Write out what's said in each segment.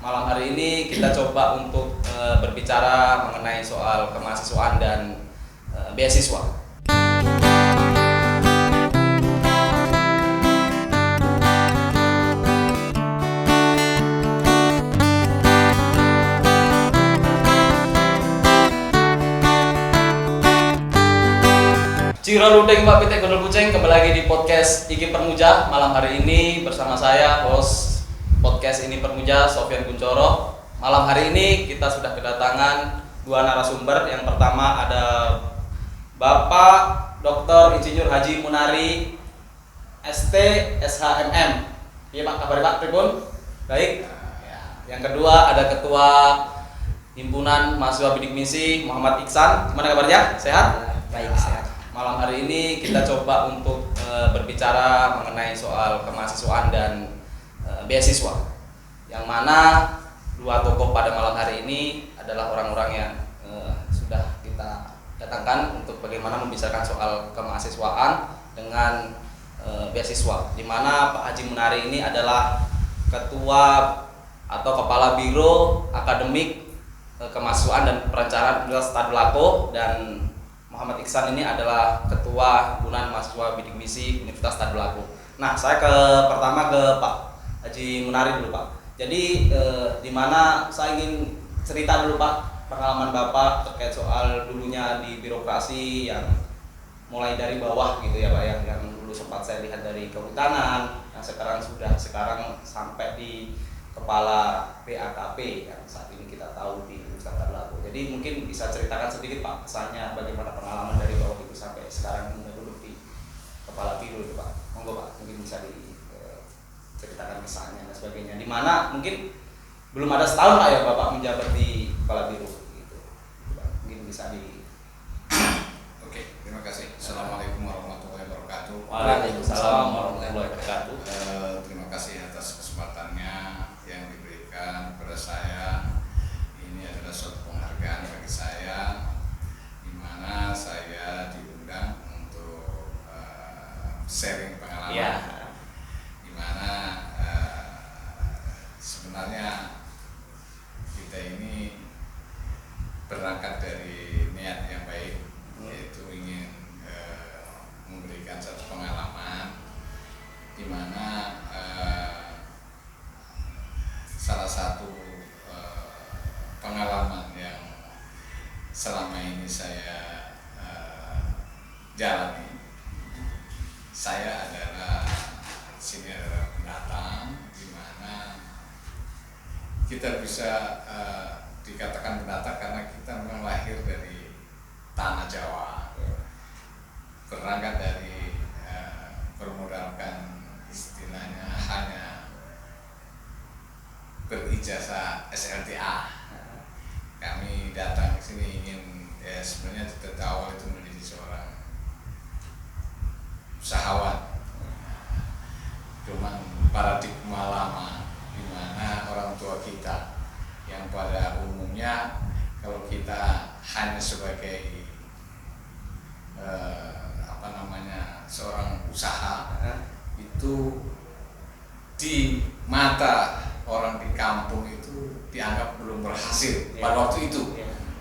malam hari ini kita coba untuk berbicara mengenai soal kemahasiswaan dan beasiswa. Ciro Ludeng Pak Pite Gondol Kucing, kembali lagi di podcast Iki Permuja. Malam hari ini bersama saya, host podcast ini Permuja, Sofyan Kuncoro. Malam hari ini kita sudah kedatangan dua narasumber. Yang pertama ada Bapak Dr. Insinyur Haji Munari ST SHMM. Iya Pak, kabar Pak Tribun? Baik. Yang kedua ada Ketua Himpunan Mahasiswa Bidik Misi Muhammad Iksan. Gimana kabarnya? Sehat? Baik, sehat. Malam hari ini kita coba untuk berbicara mengenai soal kemahasiswaan dan beasiswa, yang mana dua tokoh pada malam hari ini adalah orang-orang yang sudah kita datangkan untuk bagaimana membicarakan soal kemahasiswaan dengan beasiswa, di mana Pak Haji Munari ini adalah ketua atau kepala biro akademik kemahasiswaan dan perencanaan Universitas Tadulako, dan Muhammad Iksan ini adalah Ketua Himpunan Mahasiswa Bidik Misi Universitas Tadulako. Nah, saya pertama ke Pak Haji Munari dulu Pak. Jadi di mana saya ingin cerita dulu Pak pengalaman Bapak terkait soal dulunya di birokrasi yang mulai dari bawah gitu ya Pak, yang dulu sempat saya lihat dari kehutanan, yang sekarang sampai di kepala PAKP yang saat ini kita tahu di Universitas Tadulako. Jadi mungkin bisa ceritakan sedikit Pak kesannya bagaimana pengalaman dari bawah itu sampai sekarang duduk di kepala biro itu Pak. Monggo Pak, mungkin bisa diceritakan kesannya dan sebagainya. Di mana mungkin belum ada setahun Pak ya Bapak menjabat di kepala biro gitu. Mungkin bisa di Oke, terima kasih. Assalamualaikum warahmatullahi wabarakatuh. Waalaikumsalam warahmatullahi wabarakatuh. Terima kasih atas kesempatannya yang diberikan kepada saya. Ini adalah suatu penghargaan bagi saya, di mana saya diundang untuk sharing pengalaman. Ya. Di mana sebenarnya kita ini berangkat dari niat yang baik, yaitu ingin memberikan satu pengalaman, di mana salah satu pengalaman yang selama ini saya jalani. Saya adalah pendatang, di mana kita bisa dikatakan pendatang karena kita memang lahir dari tanah Jawa, berangkat dari bermodalkan istilahnya hanya berijazah SLTA. Kami datang ke sini ingin sebenarnya dari awal itu menjadi seorang usahawan. Cuman paradigma lama di mana orang tua kita yang pada umumnya kalau kita hanya sebagai seorang usaha, itu di mata orang di kampung itu dianggap belum berhasil pada waktu itu,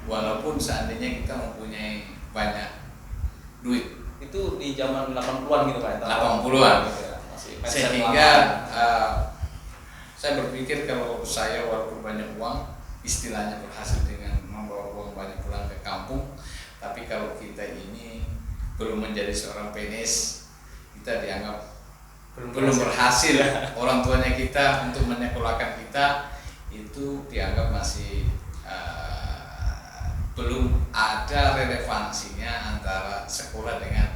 walaupun seandainya kita mempunyai banyak duit. Itu di zaman 80-an gitu Pak. 80-an. Sehingga saya berpikir kalau saya walaupun banyak uang, istilahnya berhasil dengan membawa uang banyak pulang ke kampung, tapi kalau kita ini belum menjadi seorang PNS, kita dianggap belum berhasil. Orang tuanya kita untuk menyekolahkan kita itu dianggap masih belum ada relevansinya antara sekolah dengan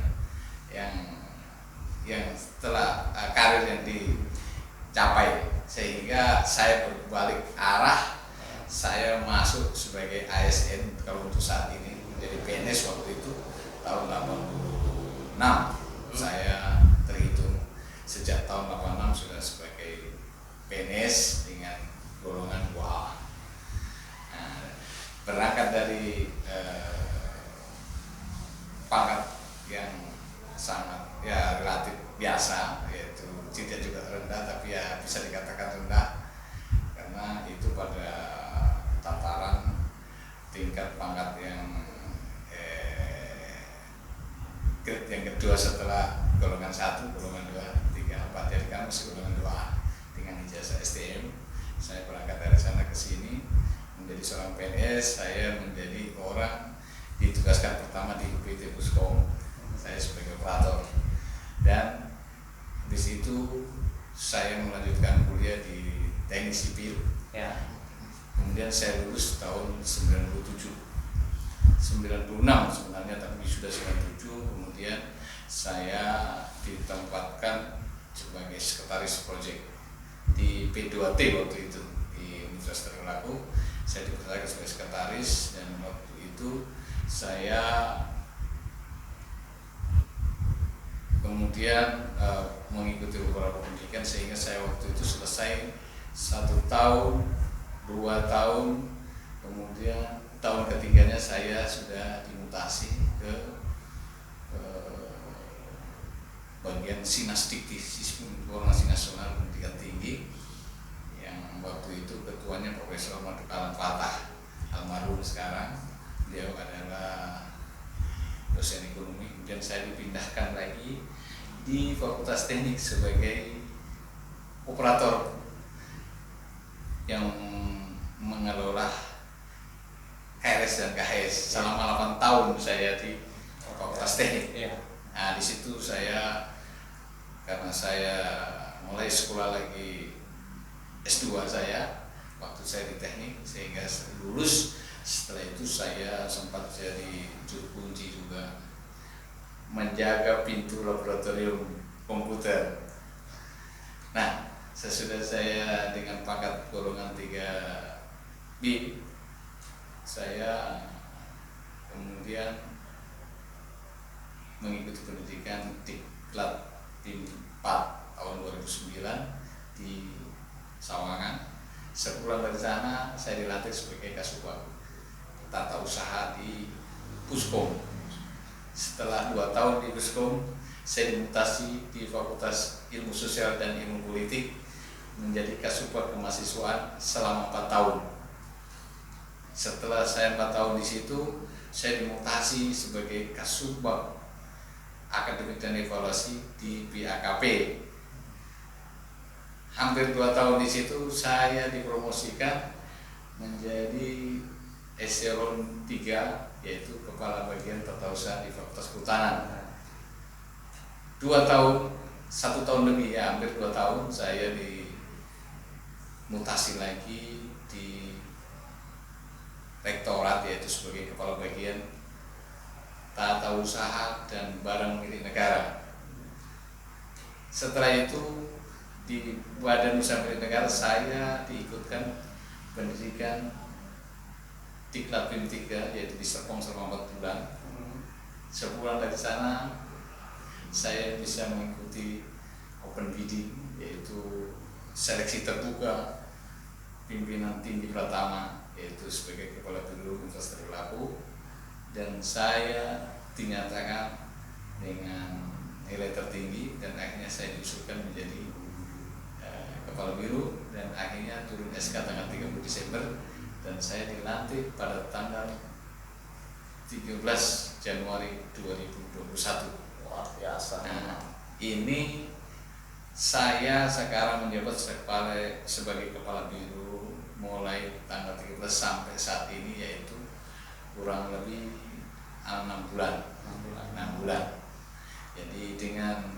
yang setelah karir yang dicapai. Sehingga saya berbalik arah, saya masuk sebagai ASN kalau untuk saat ini, menjadi PNS waktu itu tahun 86. Saya terhitung sejak tahun 86 sudah sebagai PNS dengan golongan 2A. Berangkat dari pangkat yang sangat relatif biasa, yaitu tidak juga rendah tapi ya bisa dikatakan rendah, karena itu pada pangkat yang grade yang kedua setelah golongan 1, golongan 2, 3, 4. Jadi kan masih golongan 2A dengan ijazah STM. Saya berangkat dari sana ke sini menjadi seorang PNS. Saya menjadi orang ditugaskan pertama di PT Puskom. Saya sebagai operator, dan di situ saya melanjutkan kuliah di teknik sipil. Ya. Kemudian saya lulus tahun 97, 96 sebenarnya, tapi sudah 97. Kemudian saya ditempatkan sebagai sekretaris proyek di P2T waktu itu di Universitas Trisakti. Saya dipercaya sebagai sekretaris, dan waktu itu saya kemudian mengikuti beberapa pendidikan sehingga saya waktu itu selesai 1 tahun, 2 tahun, kemudian tahun ketiganya saya sudah dimutasi ke bagian sinastik di Informasi Nasional Pendidikan Tinggi, yang waktu itu ketuanya Profesor Madhukalan Fatah, almarhum sekarang. Beliau adalah dosen ekonomi. Kemudian saya dipindahkan lagi di Fakultas Teknik sebagai operator yang mengelola KRS dan KHS selama 8 tahun saya di Fakultas Teknik. Nah, di situ saya, karena saya mulai sekolah lagi S2 saya waktu saya di teknik, sehingga lulus. Setelah itu saya sempat jadi juru kunci juga, menjaga pintu laboratorium komputer. Nah, sesudah saya dengan pangkat golongan 3B, saya kemudian mengikuti pendidikan Diklat Tim 4 tahun 2009 di Sawangan. Sepulang dari sana saya dilatih sebagai Kasubag Tata Usaha di Puskom. Setelah 2 tahun di Puskom, saya dimutasi di Fakultas Ilmu Sosial dan Ilmu Politik menjadi Kasubag Kemahasiswaan selama 4 tahun. Setelah saya 4 tahun di situ, saya dimutasi sebagai Kasubag Akademik dan Evaluasi di BAKP. Hampir 2 tahun di situ saya dipromosikan menjadi eselon 3, yaitu Kepala Bagian Tata Usaha di Fakultas Kehutanan. 2 tahun, 1 tahun lebih, ya hampir 2 tahun saya dimutasi lagi di Rektorat, yaitu sebagai Kepala Bagian Tata Usaha dan Barang Milik Negara. Setelah itu di Badan Usaha Milik Negara saya diikutkan pendidikan Diklat Pim 3, yaitu di Serpong selama 4 bulan. Sebulan dari sana saya bisa mengikuti open bidding, yaitu seleksi terbuka pimpinan tinggi pertama, yaitu sebagai Kepala Biro Universitas Trisakti. Dan saya dinyatakan dengan nilai tertinggi, dan akhirnya saya diusulkan menjadi Kepala Biro, dan akhirnya turun SK tanggal 30 Desember, dan saya dilantik pada tanggal 13 Januari 2021. Luar biasa. Nah, ini saya sekarang menjabat sebagai Kepala Biro mulai tanggal 13 sampai saat ini, yaitu kurang lebih 6 bulan. Jadi dengan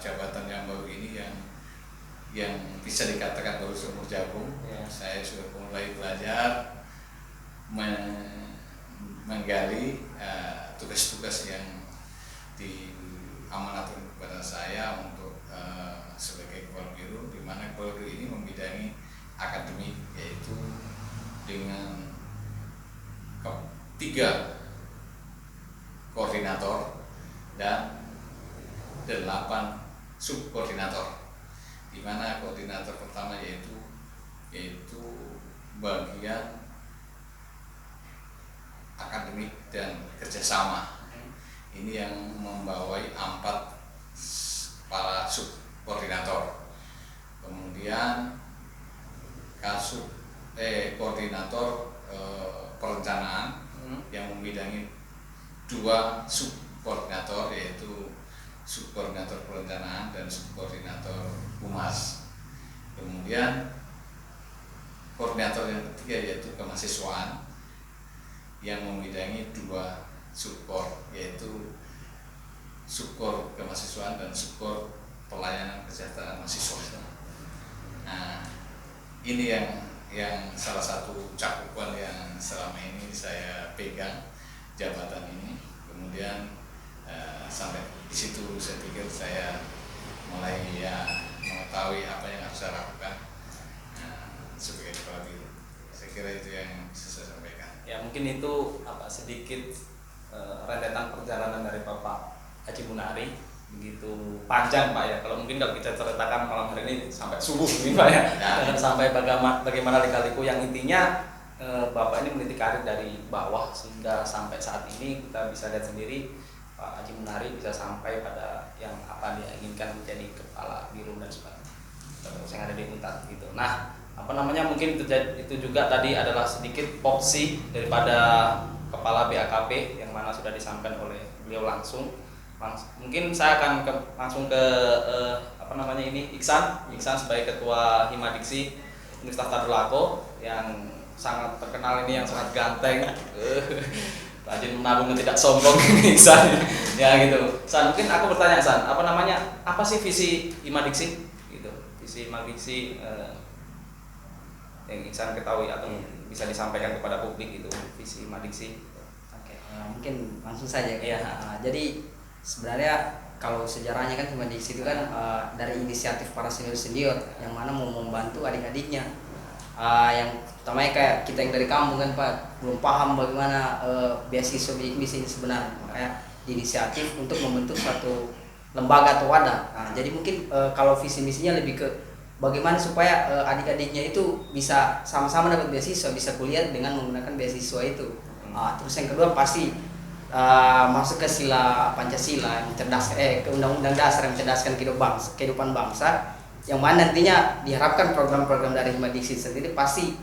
jabatan yang baru ini yang bisa dikatakan baru seumur jagung, saya sudah mulai belajar menggali tugas-tugas yang diamanatkan kepada saya untuk sebagai Kepala Biro, di mana Kepala Biro ini membidangi akademik, yaitu dengan 3 koordinator dan 8 subkoordinator, di mana koordinator pertama yaitu bagian akademik dan kerjasama. Ini yang membawai 4 para subkoordinator. Kemudian Kasub 2 subkoordinator, yaitu subkoordinator perencanaan dan subkoordinator humas. Kemudian koordinator yang ketiga yaitu kemahasiswaan yang membidangi 2 subkor, yaitu subkor kemahasiswaan dan subkor pelayanan kesejahteraan mahasiswa. Nah, ini yang salah satu cakupan yang selama ini saya pegang jabatan ini. Kemudian sampai di situ saya pikir saya mulai mengetahui apa yang harus saya lakukan sebagai kepala biro. Saya kira itu yang bisa saya sampaikan. Ya, mungkin itu sedikit rentetan perjalanan dari Bapak Haji Munari, begitu panjang Pak ya. Kalau kita ceritakan malam hari ini sampai subuh nih Pak ya, dan sampai bagaimana lika-liku, yang intinya Bapak ini meniti karir dari bawah sehingga sampai saat ini kita bisa lihat sendiri Pak Haji Munari bisa sampai pada yang apa dia inginkan, menjadi kepala biro dan sebagainya terus yang ada di Untar gitu. Nah, mungkin itu juga tadi adalah sedikit porsi daripada kepala BAKP yang mana sudah disampaikan oleh beliau langsung. Mungkin saya akan langsung ke Iksan sebagai ketua Himadiksi Universitas Tadulako yang sangat terkenal ini, yang sangat ganteng, rajin menabung dan tidak sombong ini Iksan ya gitu. San, mungkin aku bertanya San, apa sih visi Himadiksi gitu, visi Himadiksi yang Iksan ketahui atau bisa disampaikan kepada publik itu visi Himadiksi. Oke, mungkin langsung saja ya. Jadi sebenarnya kalau sejarahnya kan Himadiksi itu kan dari inisiatif para senior yang mana mau membantu adik-adiknya, yang utamanya kayak kita yang dari kampung kan Pak belum paham bagaimana beasiswa bidik-misi ini sebenarnya, makanya inisiatif untuk membentuk suatu lembaga atau wadah. Jadi mungkin kalau visi misinya lebih ke bagaimana supaya adik-adiknya itu bisa sama-sama dapat beasiswa, bisa kuliah dengan menggunakan beasiswa itu. Terus yang kedua pasti masuk ke sila Pancasila yang mencerdaskan, ke Undang-Undang Dasar yang mencerdaskan kehidupan bangsa, yang mana nantinya diharapkan program-program dari Himadiksi sendiri pasti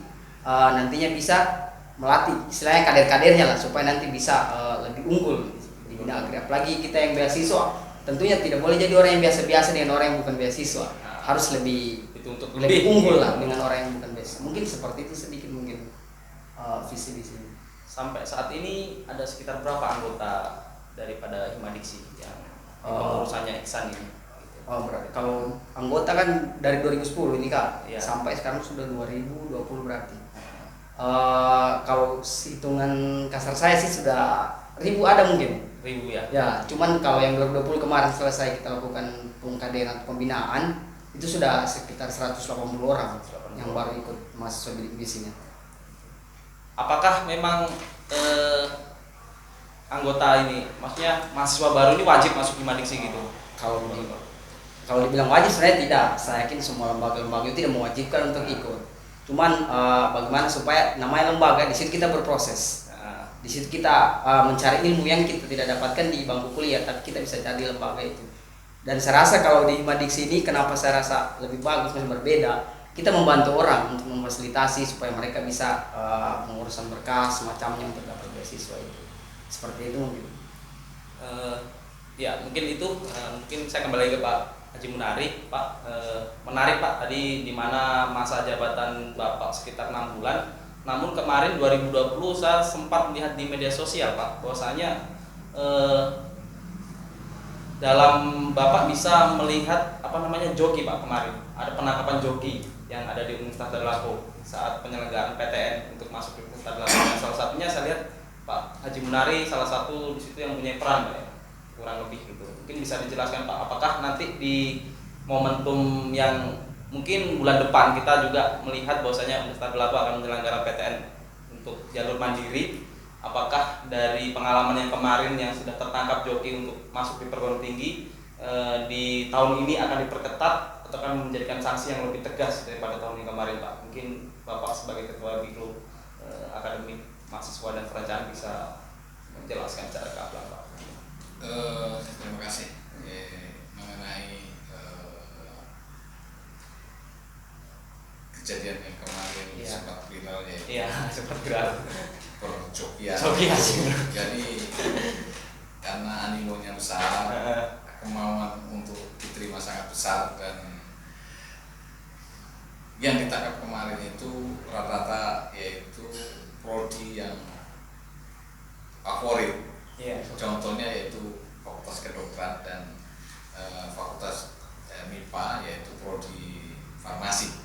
nantinya bisa melatih istilahnya kader-kadernya lah, supaya nanti bisa lebih unggul di bidang agri. Apalagi kita yang beasiswa, tentunya tidak boleh jadi orang yang biasa-biasa dengan orang yang bukan beasiswa, harus lebih unggul lah dengan orang yang bukan beasiswa. Mungkin seperti itu sedikit mungkin visi di sini. Sampai saat ini ada sekitar berapa anggota daripada Himadiksi yang pengurusannya Iksan ini? Berarti kalau anggota kan dari 2010 ini Kak, ya. Sampai sekarang sudah 2020 berarti. Kalau hitungan kasar saya sih sudah 1000 ada mungkin. 1000 ya? Ya, cuman kalau yang 2020 kemarin selesai kita lakukan pengkaderan atau pembinaan, itu sudah sekitar 180 orang yang baru ikut mahasiswa bidik misinya. Apakah memang anggota ini, maksudnya mahasiswa baru ini wajib masuk Himadiksi gitu? Kalau dibilang wajib sebenarnya tidak. Saya yakin semua lembaga-lembaga itu tidak mewajibkan untuk ikut. Cuman bagaimana supaya namanya lembaga, di situ kita berproses. Di situ kita mencari ilmu yang kita tidak dapatkan di bangku kuliah, tapi kita bisa cari lembaga itu. Dan saya rasa kalau di Himadiksi ini kenapa saya rasa lebih bagus, masih berbeda, kita membantu orang untuk memfasilitasi supaya mereka bisa mengurusan berkas semacamnya untuk dapat beasiswa itu. Seperti itu mungkin. Ya mungkin itu. Mungkin saya kembali ke Pak Haji Munari. Pak, menarik Pak tadi di mana masa jabatan Bapak sekitar 6 bulan. Namun kemarin 2020 saya sempat melihat di media sosial Pak, bahwasanya dalam Bapak bisa melihat joki Pak kemarin. Ada penangkapan joki yang ada di Universitas Tadulako saat penyelenggaraan PTN untuk masuk ke Universitas Tadulako. Nah, salah satunya saya lihat Pak Haji Munari salah satu di situ yang punya peran Pak ya, kurang lebih gitu. Mungkin bisa dijelaskan Pak, apakah nanti di momentum yang mungkin bulan depan kita juga melihat bahwasanya Universitas Tadulako akan menyelenggarakan PTN untuk jalur mandiri. Apakah dari pengalaman yang kemarin yang sudah tertangkap joki untuk masuk di perguruan tinggi di tahun ini akan diperketat atau akan menjadikan sanksi yang lebih tegas daripada tahun yang kemarin Pak? Mungkin Bapak sebagai Ketua Biro Akademik Mahasiswa dan Perencanaan bisa menjelaskan secara gamblang Pak. Terima kasih mengenai kejadian yang kemarin sempat viral sempat viral perjokian. Joki. Jadi karena animonya besar, kemauan untuk diterima sangat besar, dan yang ditangkap kemarin itu rata-rata yaitu prodi yang favorit. Contohnya yaitu Fakultas Kedokteran dan Fakultas MIPA, yaitu prodi farmasi.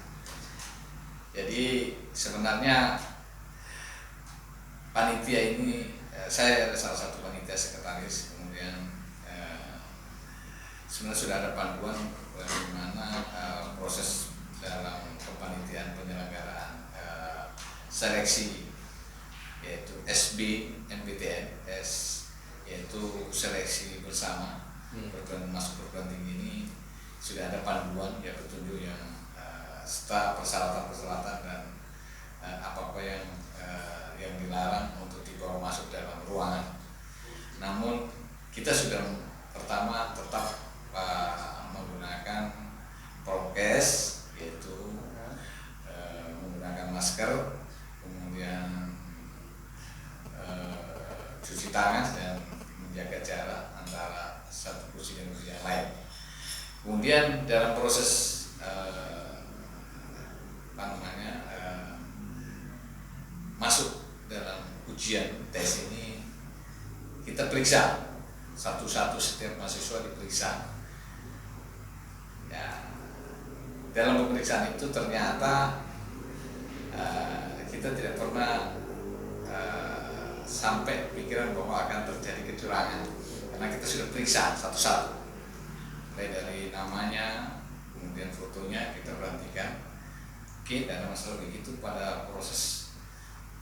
Jadi sebenarnya panitia ini, saya adalah salah satu panitia sekretaris, kemudian sebenarnya sudah ada panduan bagaimana proses dalam kepanitiaan penyelenggaraan seleksi, yaitu SB MPTN, yaitu seleksi bersama perguruan masuk perguruan tinggi ini. Sudah ada panduan, ya petunjuk yang serta persyaratan-persyaratan dan apa-apa yang dilarang untuk dibawa masuk dalam ruangan. Namun kita sudah pertama tetap menggunakan prokes, yaitu menggunakan masker, kemudian cuci tangan dan menjaga jarak antara satu kursi dan kursi yang lain. Kemudian dalam proses masuk dalam ujian tes ini, kita periksa satu-satu, setiap mahasiswa diperiksa. Ya, dalam pemeriksaan itu ternyata kita tidak pernah sampai pikiran bahwa akan terjadi kecurangan, karena kita sudah periksa satu-satu, mulai dari namanya, kemudian fotonya kita perhatikan. Oke, tidak ada masalah begitu. Pada proses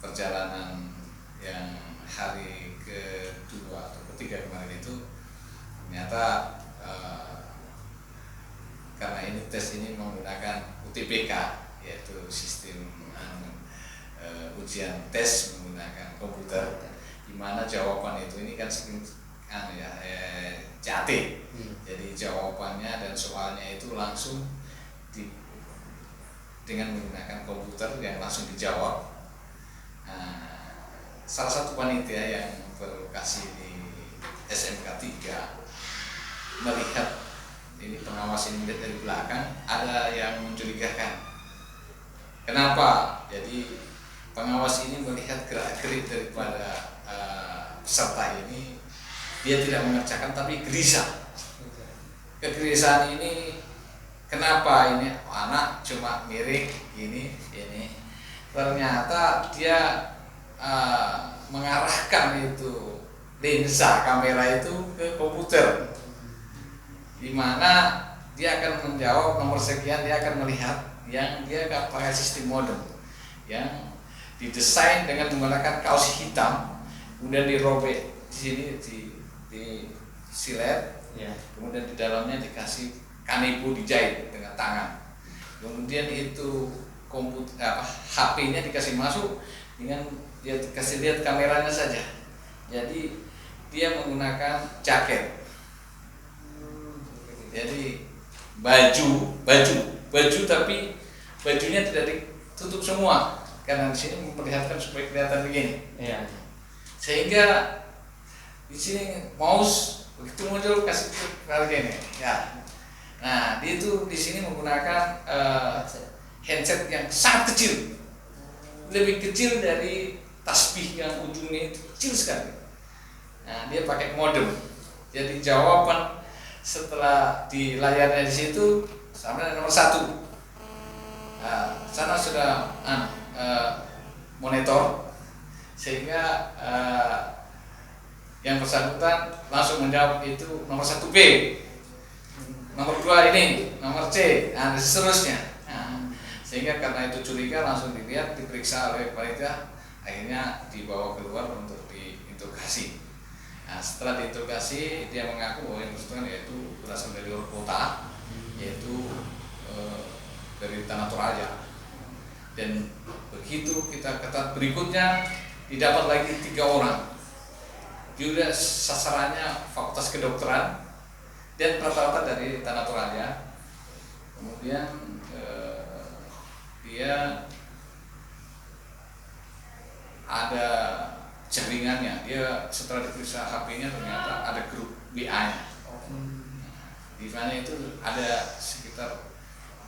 perjalanan yang hari kedua atau ketiga kemarin itu, ternyata karena ini tes ini menggunakan UTBK, yaitu sistem ujian tes menggunakan komputer, di mana jawaban itu ini kan CAT. Jadi jawabannya dan soalnya itu langsung dengan menggunakan komputer yang langsung dijawab. Salah satu panitia yang berlokasi di SMK 3 melihat ini, pengawas ini dari belakang, ada yang mencurigakan. Kenapa? Jadi pengawas ini melihat gerak-gerik daripada peserta ini, dia tidak mengerjakan tapi gelisah. Kegelisahan ini kenapa? Ini anak cuma miring ini. Ternyata dia mengarahkan itu lensa kamera itu ke komputer, di mana dia akan menjawab nomor sekian, dia akan melihat yang dia pakai sistem modem yang didesain dengan menggunakan kaos hitam, kemudian dirobek di sini di silet, kemudian di dalamnya dikasih kanebo dijahit dengan tangan, kemudian itu HP-nya dikasih masuk dengan dia dikasih lihat kameranya saja. Jadi dia menggunakan jaket, jadi baju tapi bajunya tidak ditutup semua, karena di sini memperlihatkan supaya kelihatan begini. Sehingga di sini mouse begitu muncul kasih klik begini. Nah, dia itu di sini menggunakan handset yang sangat kecil, lebih kecil dari tasbih yang ujungnya itu kecil sekali. Nah, dia pakai modem. Jadi jawaban setelah di layarnya di situ sampai nomor 1. Sana sudah monitor, sehingga yang bersangkutan langsung menjawab itu nomor 1B, nomor 2 ini, nomor C, dan seterusnya. Sehingga karena itu curiga, langsung dilihat, diperiksa oleh panitia, akhirnya dibawa keluar untuk diinterogasi. Nah, setelah diinterogasi, dia mengaku bahwa yang bersangkutan yaitu berasal dari luar kota, yaitu dari Tanah Toraja. Dan begitu kita ketat, berikutnya didapat lagi 3 orang. Dia sasarannya Fakultas Kedokteran dan rata-rata dari Tanah Toraja. Kemudian dia ada jaringannya. Dia setelah diperiksa HP-nya ternyata ada grup WA-nya. Di mana itu ada sekitar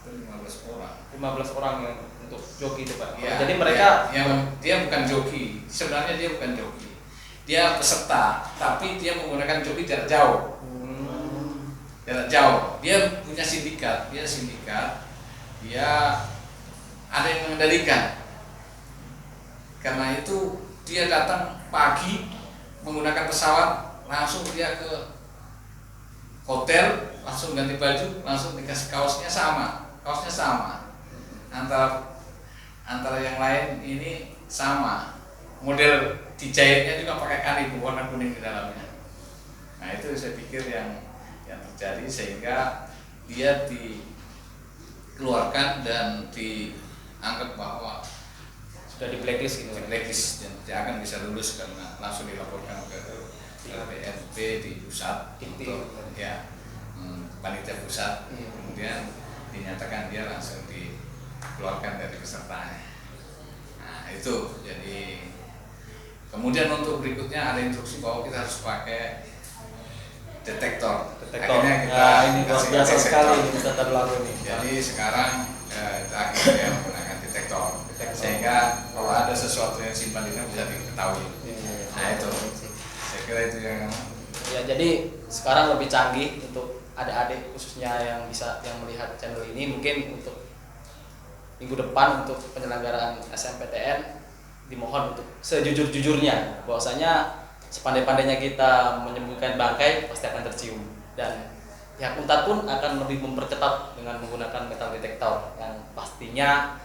15 orang. 15 orang yang untuk joki itu Pak. Ya, Jadi mereka yang dia bukan joki. Sebenarnya dia bukan joki. Dia peserta, tapi dia menggunakan joki jarak jauh. Jarak jauh. Dia punya sindikat. Dia ada yang mengendalikan. Karena itu dia datang pagi menggunakan pesawat, langsung dia ke hotel, langsung ganti baju, langsung dikasih kaosnya sama. Antara yang lain ini sama. Model dijahitnya juga pakai kanebo warna kuning di dalamnya. Nah itu saya pikir yang terjadi sehingga dia dikeluarkan dan dianggap bahwa sudah di blacklist gitu. Blacklist dan tidak akan bisa lulus karena langsung dilaporkan ke BNP di pusat untuk panitia pusat. Kemudian dinyatakan dia langsung dikeluarkan dari pesertanya. Nah itu jadi kemudian untuk berikutnya ada instruksi bahwa kita harus pakai detektor. Akhirnya kita ini luar biasa sekali bisa terlalu ini. Jadi sekarang kita akhirnya menggunakan detektor. Sehingga kalau ada sesuatu yang simpan di sana bisa diketahui. Nah itu, saya kira itu yang. Ya jadi sekarang lebih canggih untuk adik-adik khususnya yang melihat channel ini, mungkin untuk minggu depan untuk penyelenggaraan SMPTN dimohon untuk sejujur-jujurnya bahwasanya sepandai-pandainya kita menyembunyikan bangkai pasti akan tercium, dan pihak Unpad pun akan lebih memperketat dengan menggunakan metal detektor yang pastinya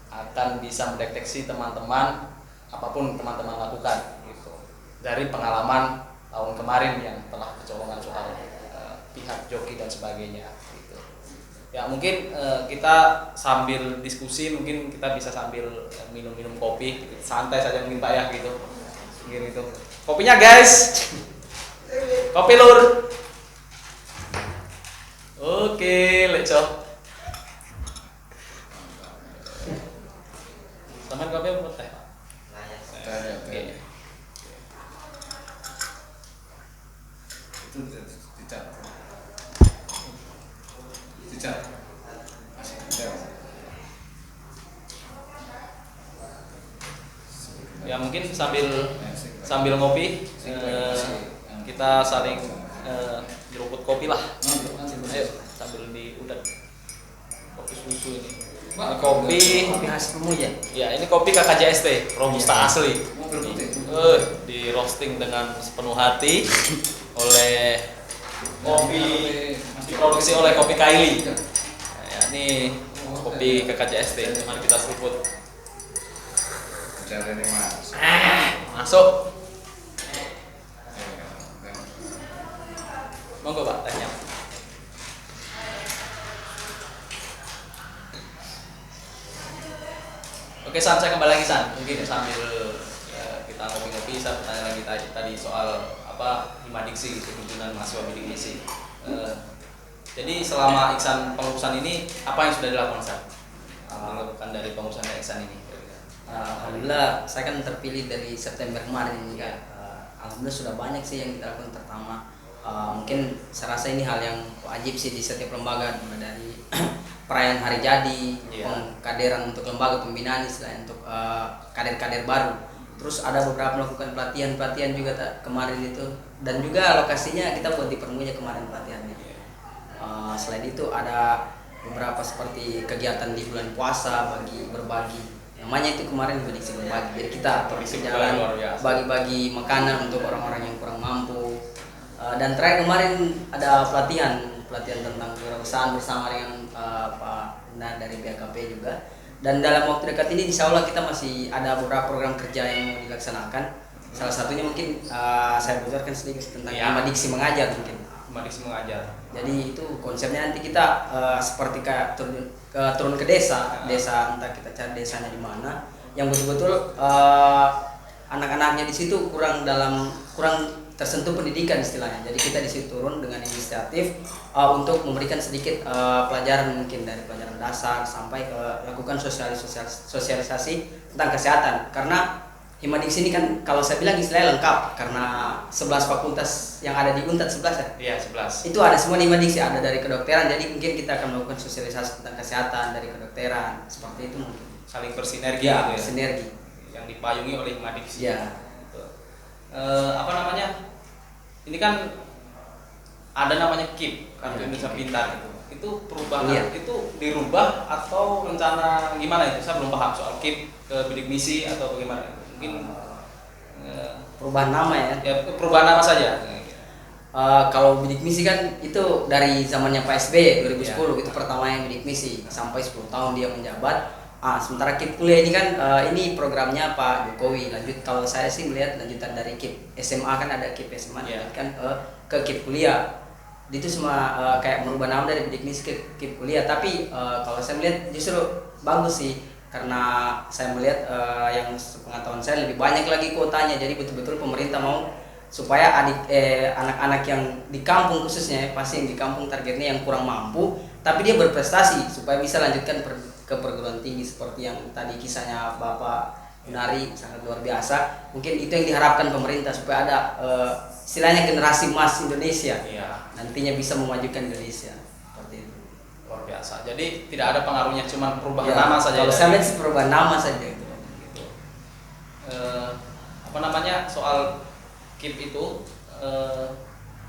akan bisa mendeteksi teman-teman apapun teman-teman lakukan gitu. Dari pengalaman tahun kemarin yang telah kecolongan soal pihak joki dan sebagainya gitu. Ya mungkin kita sambil diskusi, mungkin kita bisa sambil minum-minum kopi, santai saja mungkin Pak ya gitu. Mungkin itu. Kopinya guys. Kopi lur. Oke, leco. Sampai kopi apa teh? Oke. Itu dicat. Masih dicat. Ya mungkin sambil ngopi kita saling jeruput kopi lah. Ayo sambil diudak kopi susu ini. Kopi hasilmu ya. Ya ini kopi KKJST Robusta asli. Di roasting dengan sepenuh hati oleh kopi, diproduksi oleh Kopi Kaili. Ya, ini kopi KKJST. Mari kita seruput. Cara ini mas. Masuk. Monggo Pak, tanya. Oke San, saya kembali lagi San. Mungkin sambil kita ngopi-ngopi, saya bertanya lagi tadi soal himadiksi kepimpinan mahasiswa bidik misi. Jadi selama Iksan pengurusan ini apa yang sudah dilakukan San? Dilakukan dari pengurusan Iksan ini? Alhamdulillah saya kan terpilih dari September kemarin ini kan. Alhamdulillah sudah banyak sih yang kita lakukan. Pertama mungkin saya rasa ini hal yang wajib sih di setiap lembaga, dari perayaan hari jadi, pengkaderan untuk lembaga pembinaan istilahnya untuk kader-kader baru. Terus ada beberapa melakukan pelatihan juga kemarin itu, dan juga lokasinya kita buat di Permuja kemarin pelatihannya. Selain itu ada beberapa seperti kegiatan di bulan puasa berbagi. Namanya itu kemarin prediksi berbagi. Jadi kita berjalan bagi-bagi makanan untuk orang-orang yang kurang mampu. Dan terakhir kemarin ada pelatihan tentang kewirausahaan bersama dengan Pak Nah dari BKP juga. Dan dalam waktu dekat ini insya Allah kita masih ada beberapa program kerja yang mau dilaksanakan. Salah satunya mungkin saya bocorkan sedikit tentang Himadiksi Mengajar mungkin. Himadiksi Mengajar. Jadi itu konsepnya nanti kita seperti kayak turun ke desa, entah kita cari desanya di mana, yang betul-betul anak-anaknya di situ kurang tersentuh pendidikan istilahnya. Jadi kita di situ turun dengan inisiatif untuk memberikan sedikit pelajaran, mungkin dari pelajaran dasar sampai ke lakukan sosialisasi tentang kesehatan. Karena Himadiksi ini kan kalau saya bilang istilahnya lengkap karena 11 fakultas yang ada di Unpad 11 ya. Iya, 11. Itu ada semua Himadiksi, ada dari kedokteran. Jadi mungkin kita akan melakukan sosialisasi tentang kesehatan dari kedokteran. Seperti itu mungkin. Saling bersinergi Ya, gitu ya. sinergi. Yang dipayungi oleh Himadiksi. Ya. Gitu. Apa namanya? Ini kan ada namanya KIP, Kartu Ya, Indonesia KIP. Pintar gitu. Itu perubahan Iya. itu dirubah atau rencana gimana itu? Saya belum paham soal KIP ke bidik misi atau bagaimana. Mungkin Perubahan nama ya. ya perubahan nama saja. Kalau bidik misi kan itu dari zamannya Pak SBY 2010 Ya. itu pertamanya bidik misi sampai 10 tahun dia menjabat. Sementara KIP kuliah ini kan ini programnya Pak Jokowi. Lanjut kalau saya sih melihat lanjutan dari KIP SMA kan ada KIP SMA Ya. kan ke KIP kuliah. Itu semua kayak merubah nama dari bidik misi ke KIP kuliah. Tapi kalau saya melihat justru bagus sih karena saya melihat yang sepengetahuan saya lebih banyak lagi kuotanya. Jadi betul-betul pemerintah mau supaya anak-anak yang di kampung khususnya pasti yang di kampung targetnya yang kurang mampu tapi dia berprestasi supaya bisa lanjutkan ke perguruan tinggi seperti yang tadi kisahnya Bapak Gunari sangat luar biasa. Mungkin itu yang diharapkan pemerintah supaya ada istilahnya generasi emas Indonesia. Iya. Nantinya bisa memajukan Indonesia seperti itu. Luar biasa. Jadi tidak ada pengaruhnya, cuma perubahan Ya, nama saja. kalau saya lihat sih perubahan nama saja gitu. Gitu. Apa namanya soal KIP itu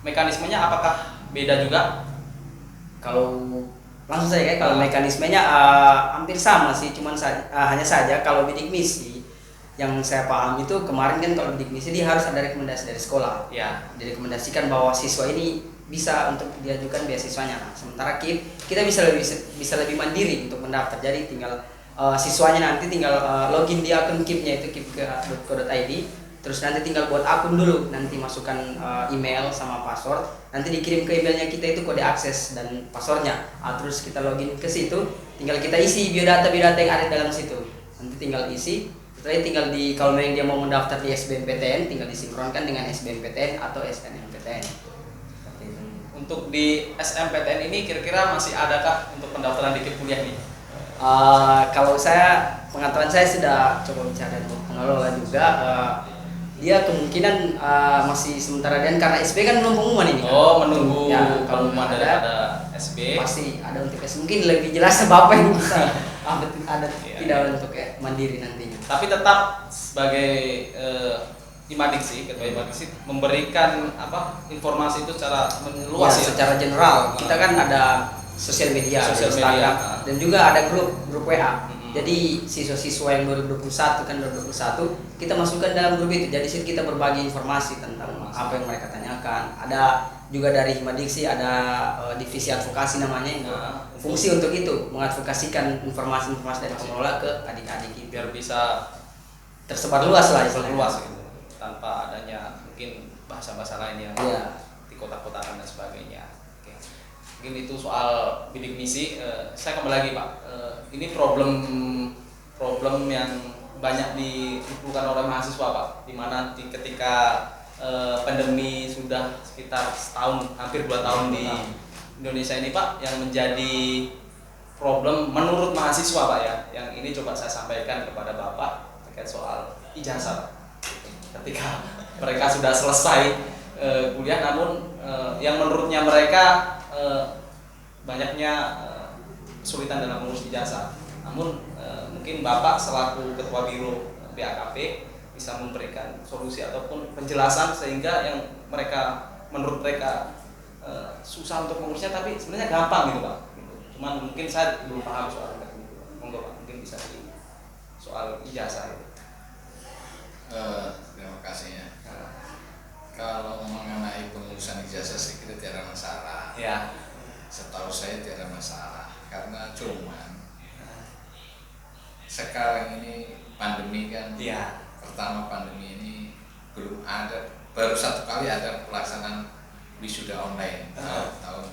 mekanismenya apakah beda juga? Kalau langsung saja kalau mekanismenya hampir sama sih, cuman hanya saja kalau bidik misi yang saya paham itu kemarin kan kalau bidik misi dia harus ada rekomendasi dari sekolah. Ya. Direkomendasikan bahwa siswa ini bisa untuk diajukan beasiswanya. Nah, sementara KIP kita bisa lebih mandiri untuk mendaftar. Jadi tinggal siswanya nanti tinggal login di akun KIP-nya itu kip.co.id. Terus nanti tinggal buat akun dulu, nanti masukkan email sama password, nanti dikirim ke emailnya kita itu kode akses dan passwordnya. Terus kita login ke situ, tinggal kita isi biodata yang ada dalam situ. Nanti tinggal isi, setelah itu tinggal kalau memang dia mau mendaftar di SBMPTN, tinggal disinkronkan dengan SBMPTN atau SNMPTN. Untuk di SMPTN ini kira-kira masih adakah untuk pendaftaran di KIP kuliah ini? Kalau saya pengetahuan saya sudah coba bicara dengan pengelola juga. Dia kemungkinan masih sementara dan karena SB kan belum pengumuman ini. Oh, menunggu ya, kalau pengumuman daripada SB. Pasti ada untuk SB. Mungkin lebih jelas Bapak yang bisa ada tidak untuk mandiri nantinya. Tapi tetap sebagai Himadiksi, ketua Himadiksi memberikan informasi itu secara meluas ya. Secara general. Kita kan ada sosial media, Instagram, dan juga ada grup WA. Jadi siswa-siswa yang 2021 kita masukkan dalam grup itu. Jadi situ kita berbagi informasi tentang apa yang mereka tanyakan. Ada juga dari Himadiksi ada divisi advokasi namanya. Fungsi untuk itu mengadvokasikan informasi-informasi dari pengelola ke adik-adik biar bisa tersebar luas lah luas gitu. Tanpa adanya mungkin bahasa-bahasa lain yang di kota-kotaan dan sebagainya. Mungkin itu soal bidik misi. Saya kembali lagi Pak. Ini problem yang banyak dikeluhkan oleh mahasiswa Pak. Dimana ketika pandemi sudah sekitar setahun, hampir 2 tahun di Indonesia ini Pak, yang menjadi problem menurut mahasiswa Pak ya. Yang ini coba saya sampaikan kepada Bapak terkait soal ijazah. Ketika mereka sudah selesai kuliah, namun yang menurutnya mereka banyaknya kesulitan dalam mengurus ijazah. Namun mungkin Bapak selaku Ketua Biro BAKP bisa memberikan solusi ataupun penjelasan sehingga yang menurut mereka susah untuk mengurusnya tapi sebenarnya gampang gitu Pak. Cuman mungkin saya belum paham soal itu. Monggo Pak, mungkin bisa di soal ijazah itu. Terima kasih ya. Kalau mengenai pengurusan ijazah saya kira tidak ada masalah. Ya. Setahu saya tidak ada masalah karena cuman sekarang ini pandemi kan. Iya. Pertama pandemi ini belum ada, baru satu kali ada pelaksanaan wisuda online tahun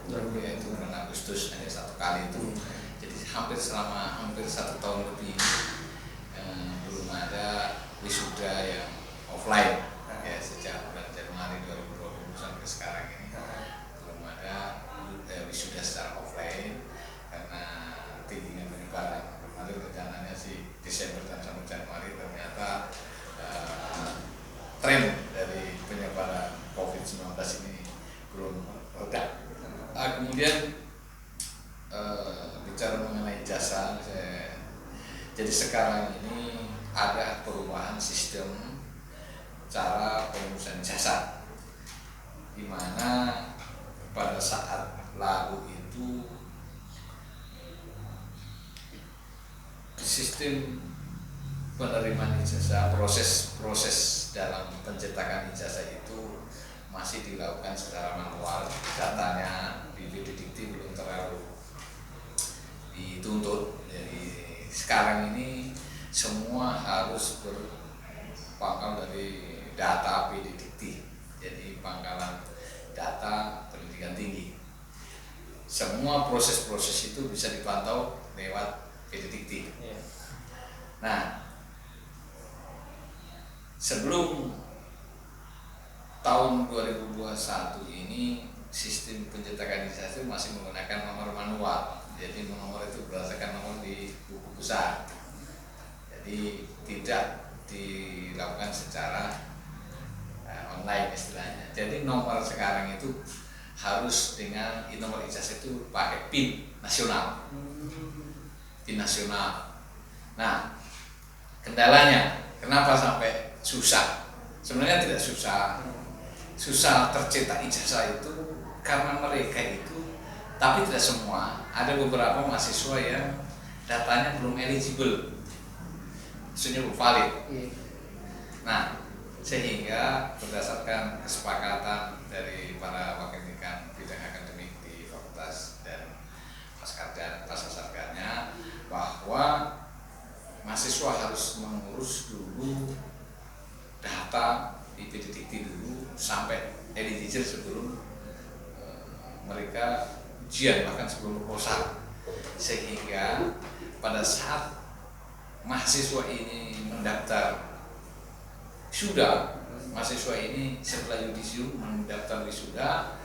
2020 yaitu bulan Agustus hanya satu kali itu. Jadi hampir 1 tahun lebih belum ada wisuda yang offline ya sejak bulan Januari 2020 sampai sekarang ini belum ada wisuda secara offline karena tingginya penyebaran kemarin rencananya sih Desember dan sampai Januari, ternyata tren dari penyebaran COVID-19 ini belum reda. Kemudian bicara mengenai jasa, jadi sekarang ini ada perubahan sistem cara pengurusan jasa, di mana pada saat lalu itu sistem penerimaan ijazah, proses dalam pencetakan ijazah itu masih dilakukan secara manual. Datanya di Dikti belum terlalu dituntut. Jadi sekarang ini semua harus berpangkal dari data Dikti. Jadi pangkalan data pendidikan tinggi. Semua proses-proses itu bisa dipantau lewat Dikti. Nah, sebelum tahun 2021 ini sistem pencetakan ijazah itu masih menggunakan nomor manual. Jadi nomor itu berdasarkan nomor di buku besar. Jadi tidak dilakukan secara online istilahnya. Jadi nomor sekarang itu harus dengan nomor ijazah itu pakai PIN nasional. PIN nasional. Nah, kendalanya kenapa sampai susah? Sebenarnya tidak susah. Susah tercetak ijazah itu karena mereka itu, tapi tidak semua. Ada beberapa mahasiswa yang datanya belum eligible, maksudnya belum valid. Nah, sehingga berdasarkan kesepakatan dari para wakil dekan bidang akademik di fakultas dan pascasarjana bahwa mahasiswa harus mengurus dulu data di Dikti dulu sampai eligible sebelum mereka ujian, bahkan sebelum proposal, sehingga pada saat mahasiswa ini mendaftar wisuda, mahasiswa ini setelah yudisium mendaftar wisuda,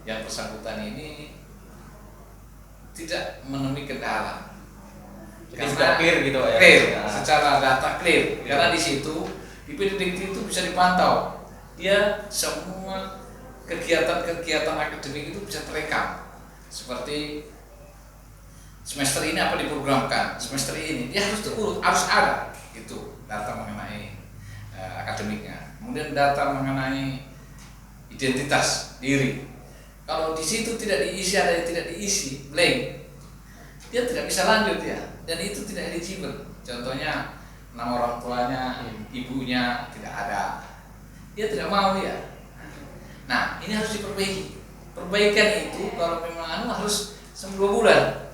yang bersangkutan ini tidak menemui kendala. Jadi sudah clear gitu ya. Clear, secara data clear. Karena di situ di Dikti itu bisa dipantau. Dia semua kegiatan-kegiatan akademik itu bisa terekam. Seperti semester ini apa diprogramkan, semester ini dia harus ada itu data mengenai akademiknya. Kemudian data mengenai identitas diri. Kalau di situ tidak diisi, ada yang tidak diisi, blank, dia tidak bisa lanjut ya, dan itu tidak eligible. Contohnya nama orang tuanya, ibunya tidak ada, dia tidak mau ya. Nah, ini harus diperbaiki. Perbaikan itu kalau memang harus 2 bulan.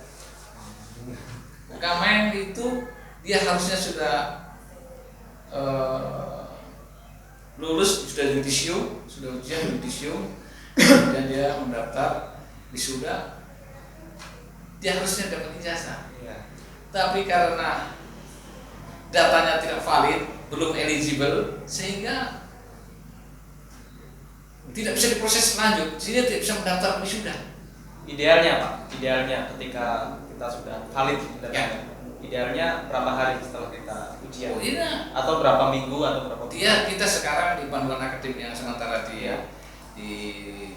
Kamen itu dia harusnya sudah lulus, sudah yudisium, sudah ujian yudisium, dan dia mendaftar wisuda, dia harusnya dapat ijazah. Tapi karena datanya tidak valid, belum eligible, sehingga tidak bisa diproses lanjut, sehingga tidak bisa mendaftar wisuda. Idealnya Pak, idealnya ketika kita sudah valid datanya, idealnya berapa hari setelah kita ujian? Oh, iya. Atau berapa minggu atau berapa bulan? Iya, kita sekarang di panduan akademik yang sementara di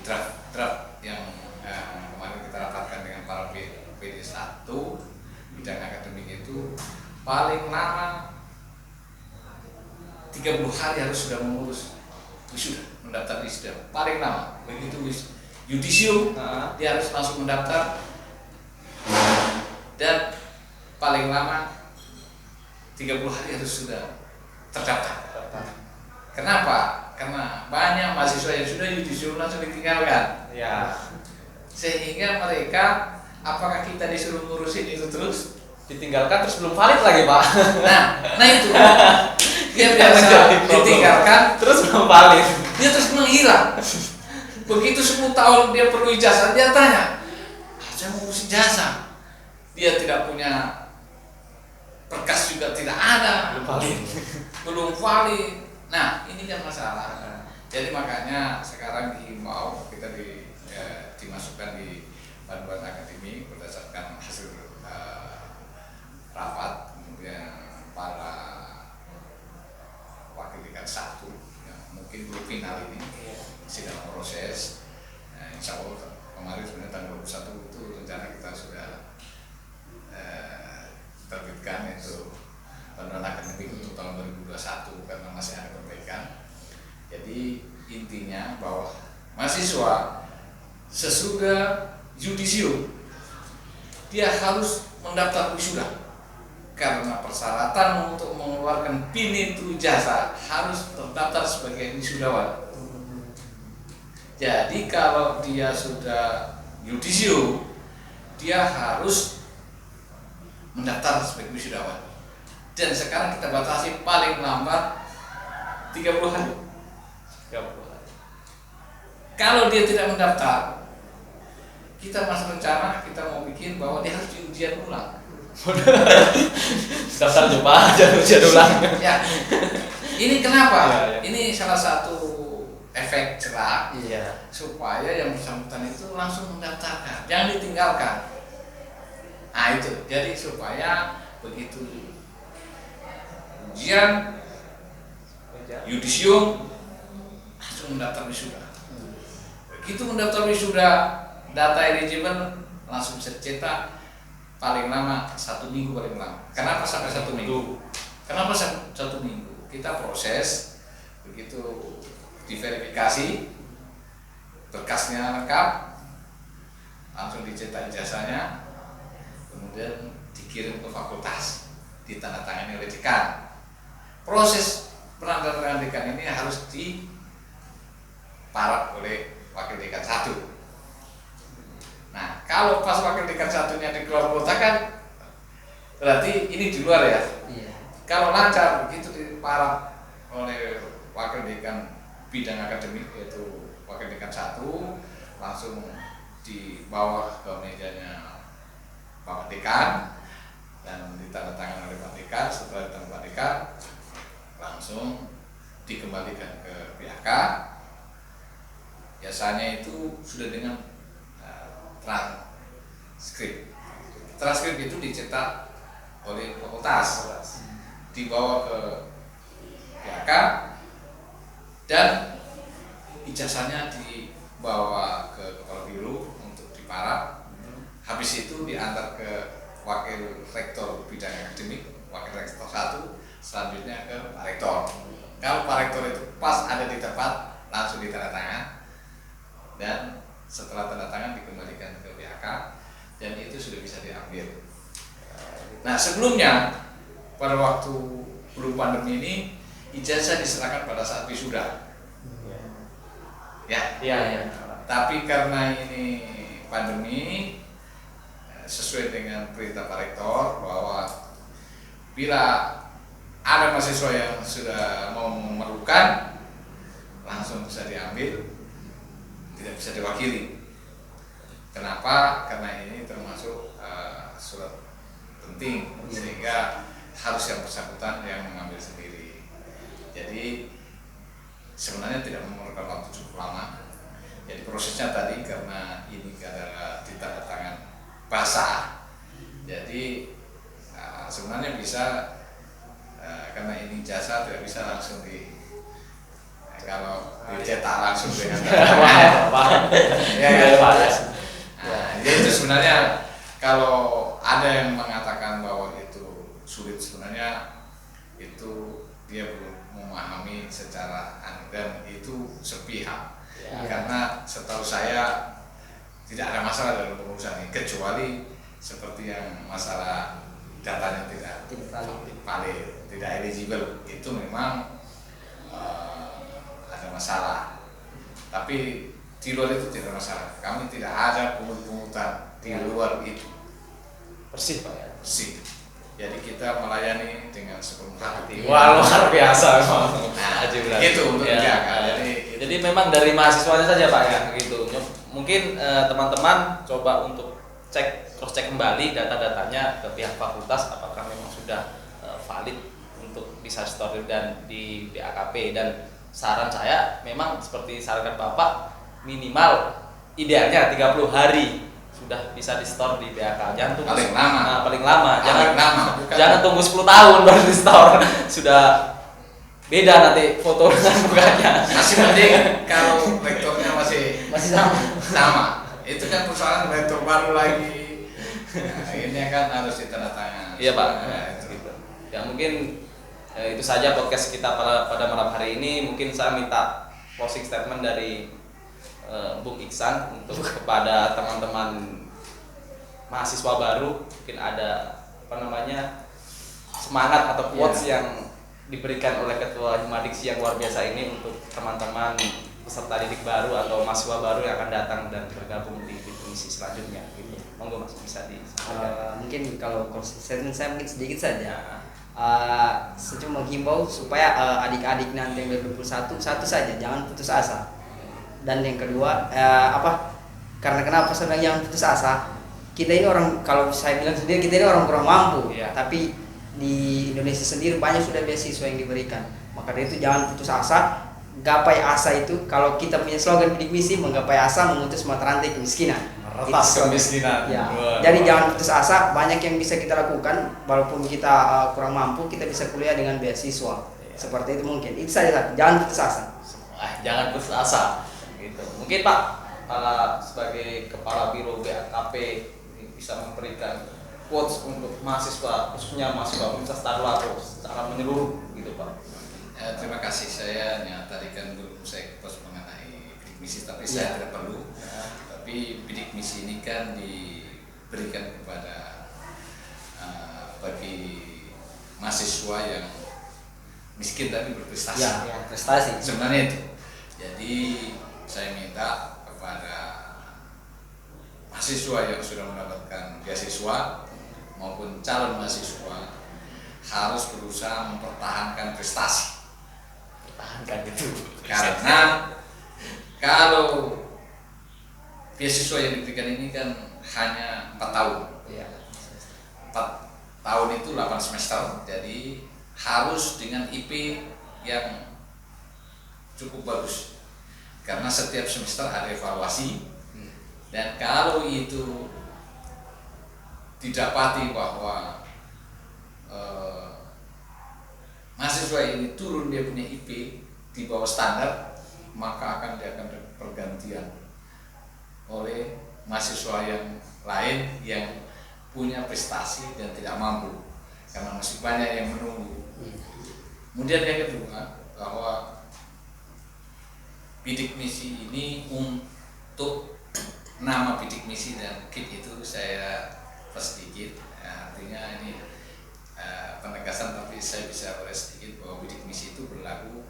draft yang kemarin kita rapatkan dengan para PD1 bidang akademik itu paling lama 30 hari harus sudah mengurus wisuda, mendaftar wisuda paling lama. Begitu yudisium dia harus langsung mendaftar, dan paling lama 30 hari harus sudah terdaftar. Kenapa? Karena banyak mahasiswa yang sudah yudisium langsung ditinggalkan. Ya. Sehingga mereka, apakah kita disuruh ngurusin itu terus? Ditinggalkan terus belum valid lagi Pak. Nah itu dia biasa ditinggalkan terus belum valid. Dia terus menghilang. Begitu 10 tahun dia perlu ijazah, dia tanya, saya mau ngurus ijazah. Dia tidak punya berkas juga tidak ada, belum valid. Nah ini kan masalah. Jadi makanya sekarang dihimbau kita dimasukkan di panduan akademik berdasarkan hasil rapat 2021 karena masih ada perbaikan. Jadi intinya bahwa mahasiswa sesudah yudisium dia harus mendaftar wisuda karena persyaratan untuk mengeluarkan PIN itu jasa harus terdaftar sebagai wisudawan. Jadi kalau dia sudah yudisium dia harus mendaftar sebagai wisudawan. Dan sekarang kita batasi paling lambat 30 hari. Kalau dia tidak mendaftar, kita masih rencana kita mau bikin bahwa dia harus ujian ulang. Daftar coba aja ujian ulang. Ya. Ini kenapa? Ya. Ini salah satu efek cerak supaya yang bersangkutan itu langsung mendaftarkan, jangan ditinggalkan. Nah itu, jadi supaya begitu ujian yudisium langsung mendaftar wisuda. Begitu mendaftar wisuda, data eligible langsung bisa cetak paling lama 1 minggu paling lama. Kenapa sampai 1 minggu? Kenapa 1 minggu? Kita proses, begitu diverifikasi, berkasnya lengkap, langsung dicetak ijazahnya, kemudian dikirim ke fakultas, ditandatangani oleh dekan. Proses penandatanganan dekan ini harus diparaf oleh wakil dekan 1. Nah, kalau pas wakil dekan 1-nya dikeluar kota kan berarti ini di luar ya. Kalau lancar begitu diparaf oleh wakil dekan bidang akademik yaitu wakil dekan 1, langsung dibawa ke mejanya Bapak Dekan dan ditandatangani oleh Pak Dekan. Setelah ditandatangani Pak Dekan langsung dikembalikan ke BHK. Biasanya itu sudah dengan transkrip. Transkrip itu dicetak oleh fakultas, dibawa ke BHK dan ijazahnya dibawa ke kepala biro untuk diparaf. Habis itu diantar ke wakil rektor bidang akademik, wakil rektor 1, selanjutnya ke Pak Rektor. Kalau Pak Rektor itu pas ada di tempat langsung ditandatangan dan setelah tanda tangan dikembalikan ke BHK dan itu sudah bisa diambil. Nah sebelumnya pada waktu belum pandemi ini ijazah diserahkan pada saat wisuda. Ya. Tapi karena ini pandemi, sesuai dengan perintah Pak Rektor bahwa bila ada mahasiswa yang sudah mau memerlukan langsung bisa diambil, tidak bisa diwakili. Kenapa? Karena ini termasuk surat penting sehingga harus yang bersangkutan yang mengambil sendiri. Jadi sebenarnya tidak memerlukan waktu cukup lama. Jadi prosesnya tadi karena ini adalah ditandatangan basah, jadi sebenarnya bisa karena ini jasa tidak bisa langsung kalau dicetak langsung dengan jadi itu sebenarnya kalau ada yang mengatakan bahwa itu sulit, sebenarnya itu dia belum memahami secara dan itu sepihak. Karena setahu saya tidak ada masalah dalam pengurusan ini kecuali seperti yang masalah datanya tidak valid, tidak eligible, itu memang ada masalah. Tapi di luar itu tidak masalah. Kami tidak ada pungut-pungutan di luar itu. Bersih Pak ya. Bersih. Jadi kita melayani dengan sepenuh hati. Wah luar biasa memang. Itu untuk ya. Jadi memang dari mahasiswanya saja Pak ya gitu. Mungkin teman-teman coba untuk cross check kembali data-datanya ke pihak fakultas apakah memang sudah valid untuk bisa store dan di BAKP. Dan saran saya memang seperti sarankan Bapak minimal idealnya 30 hari sudah bisa di store di BHK. Jangan tunggu paling lama. Jangan tunggu 10 tahun baru di store. Sudah beda nanti foto dengan mukanya. Masih mending kalau rektornya masih sama. Itu kan persoalan rektor baru lagi. Nah, ini kan harus ditandatangani. Iya Pak. Gitu. Ya mungkin Itu saja podcast kita pada malam hari ini. Mungkin saya minta closing statement dari Bung Iksan untuk kepada teman-teman mahasiswa baru, mungkin ada semangat atau quotes yang diberikan oleh Ketua Himadiksi yang luar biasa ini untuk teman-teman peserta didik baru atau mahasiswa baru yang akan datang dan bergabung di misi selanjutnya gitu. Monggo Mas, bisa disampaikan. Mungkin kalau statement saya mungkin sedikit saja. Saya cuma menghimbau supaya adik-adik nanti yang 21 satu saja, jangan putus asa. Dan yang kedua, karena kenapa saya bilang jangan putus asa? Kita ini orang, kalau saya bilang sendiri, kita ini orang kurang mampu, tapi di Indonesia sendiri banyak sudah beasiswa yang diberikan. Maka dari itu jangan putus asa, gapai asa itu. Kalau kita punya slogan bidik misi, menggapai asa, memutus mata rantai kemiskinan. Meretas kemiskinan. Ya. Jadi jangan putus asa, banyak yang bisa kita lakukan. Walaupun kita kurang mampu, kita bisa kuliah dengan beasiswa. Seperti itu mungkin. Itu saja, jangan putus asa. Jangan putus asa. Gitu. Mungkin Pak, sebagai Kepala Biro BAKP bisa memberikan quotes untuk mahasiswa, khususnya mahasiswa Universitas Tadulako secara menyeluruh gitu Pak. Terima kasih, saya tadi kan belum saya quotes mengenai bidik misi, tapi saya tidak perlu. Tapi bidik misi ini kan diberikan kepada bagi mahasiswa yang miskin tapi berprestasi. Prestasi. Sebenarnya itu. Jadi saya minta kepada mahasiswa yang sudah mendapatkan beasiswa maupun calon mahasiswa harus berusaha mempertahankan prestasi. Pertahankan itu. Karena kalau beasiswa yang diberikan ini kan hanya 4 tahun. 4 tahun itu 8 semester. Jadi harus dengan IP yang cukup bagus. Karena setiap semester ada evaluasi. Dan kalau itu didapati bahwa mahasiswa ini turun dia punya IP di bawah standar, maka akan diadakan pergantian oleh mahasiswa yang lain yang punya prestasi dan tidak mampu, karena masih banyak yang menunggu. Kemudian yang kedua, bahwa bidik misi ini untuk nama bidik misi dan KIP itu saya sedikit, artinya ini penegasan, tapi saya bisa ulas sedikit bahwa bidik misi itu berlaku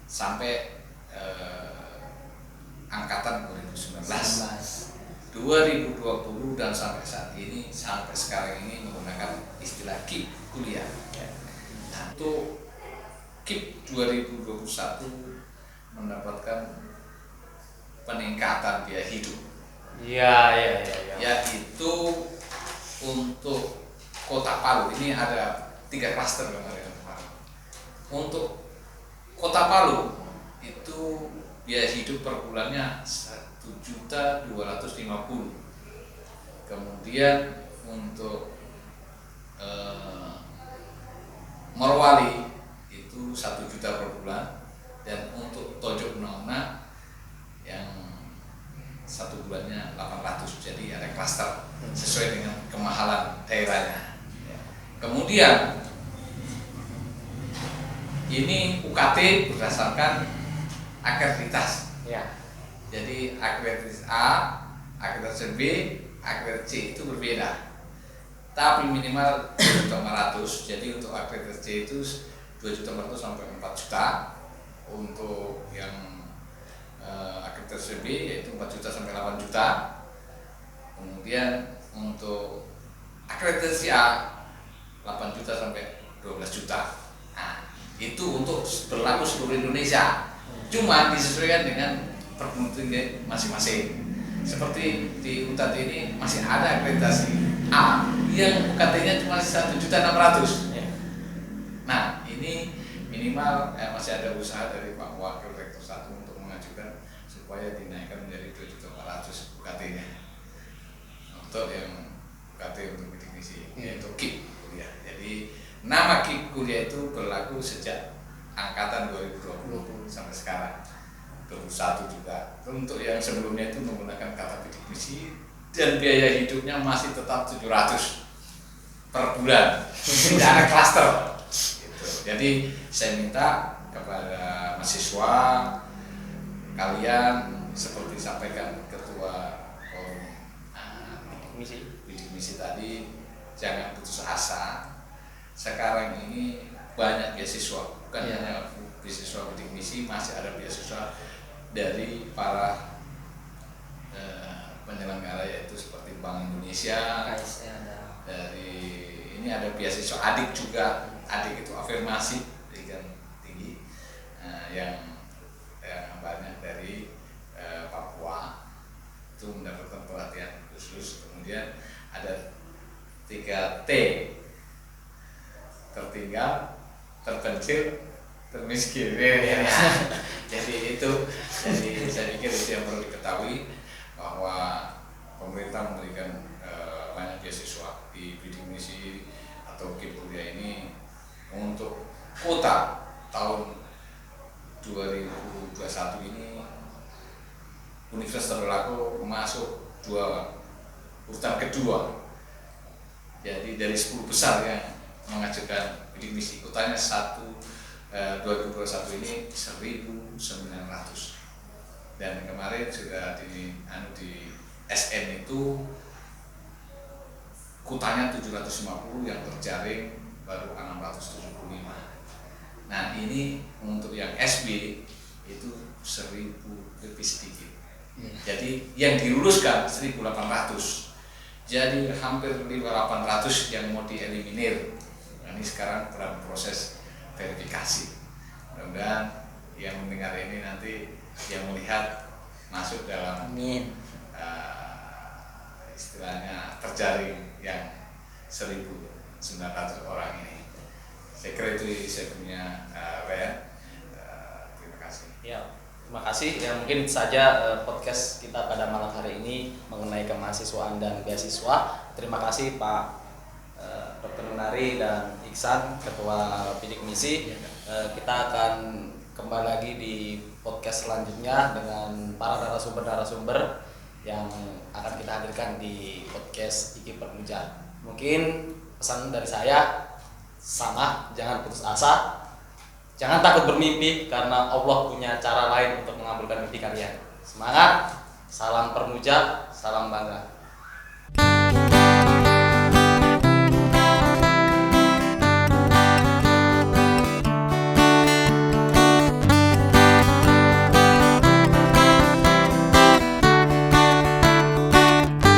sampai angkatan 2019, 2020 dan sampai saat ini, sampai sekarang ini menggunakan istilah KIP kuliah. Nah, untuk KIP 2021 mendapatkan peningkatan biaya hidup. Yaitu untuk Kota Palu ini ada 3 klaster kemarin. Untuk Kota Palu itu biaya hidup per bulannya 1.250.000. Kemudian untuk Morowali itu 1 juta per bulan, dan untuk Tojo Una yang 1 bulannya 800. Jadi ada klaster sesuai dengan kemahalan daerahnya. Kemudian ini UKT berdasarkan akreditas. Jadi akreditas A, akreditas B, akreditas C itu berbeda. Tapi minimal 2.500.000. Jadi untuk akreditas C itu 2.400.000 sampai 4 juta. Untuk yang akreditas B yaitu 4 juta sampai 8 juta. Kemudian untuk akreditasi A 8 juta sampai 12 juta. Nah, itu untuk berlaku seluruh Indonesia. Cuma disesuaikan dengan perguruan tinggi masing-masing. Seperti di UTAT ini masih ada akreditasi A yang UKT-nya cuma 1.600.000. Nah, ini minimal masih ada usaha dari Pak Wakil Rektor 1 untuk mengajukan supaya dinaikkan menjadi 2.400.000 UKT-nya untuk yang UKT untuk bidik misi, yaitu KIP kuliah. Jadi nama KIP kuliah itu berlaku sejak angkatan 2020 sampai sekarang 21 juga. Untuk yang sebelumnya itu menggunakan kata bidik misi dan biaya hidupnya masih tetap 700 per bulan. Tidak ada klaster. Gitu. Jadi saya minta kepada mahasiswa kalian seperti sampaikan ketua forum bidik misi tadi, jangan putus asa. Sekarang ini banyak beasiswa, bukan hanya beasiswa bidik misi, masih ada beasiswa dari para penyelenggara, yaitu seperti Bank Indonesia, dari ini ada beasiswa adik juga, adik itu afirmasi pendidikan tinggi yang banyak dari Papua itu mendapatkan pelatihan khusus. Kemudian ada 3T, tertinggal, terpencil, termiskin. Jadi saya pikir itu yang perlu diketahui, bahwa pemerintah memberikan banyak beasiswa di bidik misi atau KIP kuliah ini. Untuk kuota tahun 2021 ini Universitas Tadulako masuk urutan kedua. Jadi dari 10 besar yang mengajukan bidik misi, kuotanya 2021 ini 1.900. Dan kemarin sudah di SN itu kuotanya 750, yang terjaring baru 675. Nah ini untuk yang SB itu 1.000 lebih sedikit. Jadi yang diluluskan 1.800. Jadi hampir 5.800 yang mau dieliminir. Nah, ini sekarang dalam proses verifikasi. Mudah-mudahan yang mendengar ini nanti yang melihat masuk dalam istilahnya terjaring yang 1.900 orang ini. Saya kira itu saya punya terima kasih. Ya, terima kasih. Ya, mungkin saja podcast kita pada malam hari ini mengenai kemahasiswaan dan beasiswa. Terima kasih Pak Dr. Nunari dan Iksan, Ketua Bidik Misi. Kita akan kembali lagi di podcast selanjutnya dengan para narasumber yang akan kita hadirkan di podcast Iki Permuja. Mungkin pesan dari saya sama, jangan putus asa, jangan takut bermimpi, karena Allah punya cara lain untuk mengabulkan mimpi kalian. Semangat, salam Permuja, salam bangga.